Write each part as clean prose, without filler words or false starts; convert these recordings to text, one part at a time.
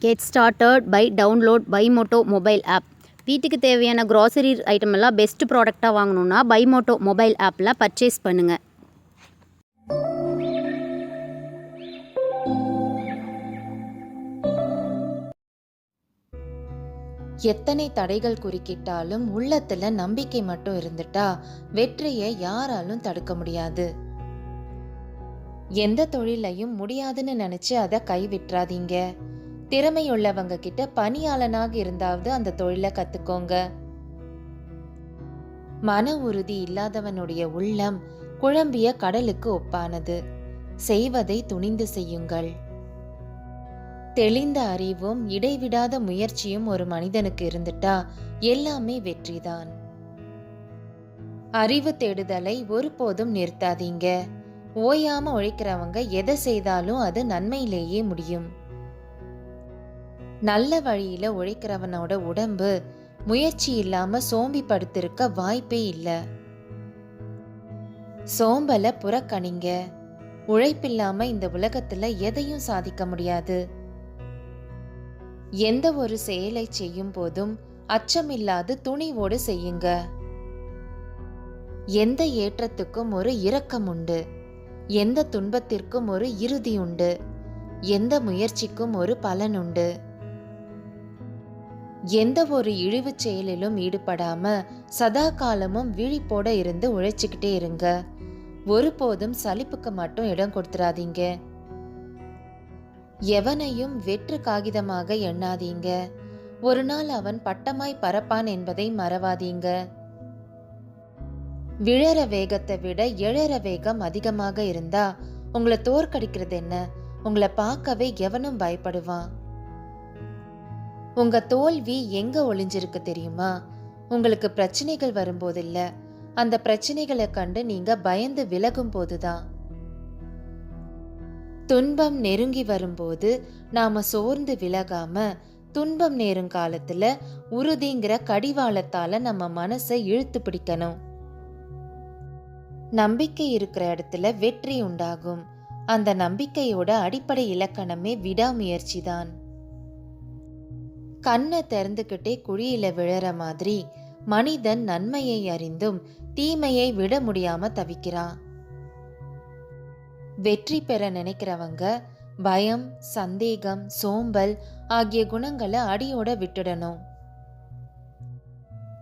Get started by download பைமோட்டோ mobile app. வீட்டுக்கு தேவையான க்ராசரி ஐட்டம் எல்லாம் பெஸ்ட் ப்ராடக்டாக வாங்கணுன்னா பைமோட்டோ மொபைல் ஆப்பில் பர்ச்சேஸ் பண்ணுங்கள். எத்தனை தடைகள் குறுக்கிட்டாலும் உள்ளத்துல நம்பிக்கை மட்டும் இருந்துட்டா வெற்றியை யாராலும் தடுக்க முடியாது. எந்த தொழிலையும் முடியாதுன்னு நினைச்சு அதை கைவிட்டுறாதீங்க. திறமையுள்ளவங்க கிட்ட பணியாளனாக இருந்தாவது அந்த தொழிலை கத்துக்கோங்க. மன உறுதி இல்லாதவனுடைய உள்ளம் குழம்பிய கடலுக்கு ஒப்பானது. செய்வதை துணிந்து செய்யுங்கள். தெளிந்த அறிவும் இடைவிடாத முயற்சியும் ஒரு மனிதனுக்கு இருந்துட்டா எல்லாமே வெற்றிதான். அறிவு தேடுதலை ஒருபோதும் நிறுத்தாதீங்க. ஓயாம உழைக்கிறவங்க எதை செய்தாலும் அது நன்மையிலேயே முடியும். நல்ல வழியில உழைக்கிறவனோட உடம்பு முயற்சி இல்லாம சோம்பி படுத்திருக்க வாய்ப்பே இல்லை. சோம்பலை புறக்கணிங்க. உழைப்பில்லாம இந்த உலகத்துல எதையும் சாதிக்க முடியாது. எந்த ஒரு செயலை செய்யும் போதும் அச்சமில்லாது துணிவோடு செய்யுங்க. எந்த ஏற்றத்துக்கும் ஒரு இரக்கம் உண்டு. எந்த துன்பத்திற்கும் ஒரு இறுதி உண்டு. எந்த முயற்சிக்கும் ஒரு பலன் உண்டு. எந்த ஒரு இழிவு செயலிலும் ஈடுபடாம சதா காலமும் விழிப்போட இருந்து உழைச்சுக்கிட்டே இருங்க. ஒருபோதும் சலிப்புக்கு மட்டும் இடம் கொடுத்துறாதீங்க. எவனையும் வெற்று காகிதமாக எண்ணாதீங்க. ஒரு நாள் அவன் பட்டமாய் பறப்பான் என்பதை மறவாதீங்க. விழற வேகத்தை விட எழற வேகம் அதிகமாக இருந்தா உங்களை தோற்கடிக்கிறது என்ன? உங்களை பார்க்கவே எவனும் பயப்படுவான். உங்க தோல்வி எங்க ஒளிஞ்சிருக்கு தெரியுமா? உங்களுக்கு பிரச்சனைகள் வரும்போது இல்ல, அந்த பிரச்சனைகளை கண்டு நீங்க பயந்து விலகும் போதுதான். துன்பம் நெருங்கி வரும்போது நாம சோர்ந்து விலகாம துன்பம் நேரும் காலத்துல உறுதிங்கிற கடிவாளத்தால நம்ம மனசை இழுத்து பிடிக்கணும். நம்பிக்கை இருக்கிற இடத்துல வெற்றி உண்டாகும். அந்த நம்பிக்கையோட அடிப்படை இலக்கணமே விடாமுயற்சி தான். கண்ணை திறந்துகிட்டே குழியில விழற மாதிரி மனிதன் நன்மையை அறிந்தும் தீமையை விட முடியாம தவிக்கிறான். வெற்றி பெற நினைக்கிறவங்க பயம், சந்தேகம், சோம்பல் ஆகிய குணங்களை அடியோட விட்டுடணும்.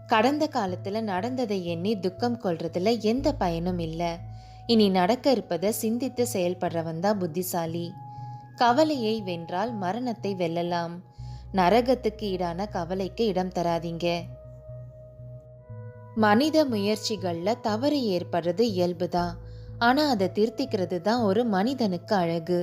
கடந்த காலத்துல நடந்ததை எண்ணி துக்கம் கொள்றதுல எந்த பயனும் இல்லை. இனி நடக்க இருப்பதை சிந்தித்து செயல்படுறவன் தான் புத்திசாலி. கவலையை வென்றால் மரணத்தை வெல்லலாம். நரகத்துக்கு ஈடான கவலைக்கு இடம் தராதீங்க. மனித முயற்சிகள்ல தவறு ஏற்படுறது இயல்புதான். ஆனா அதை திருத்திக்கிறது தான் ஒரு மனிதனுக்கு அழகு.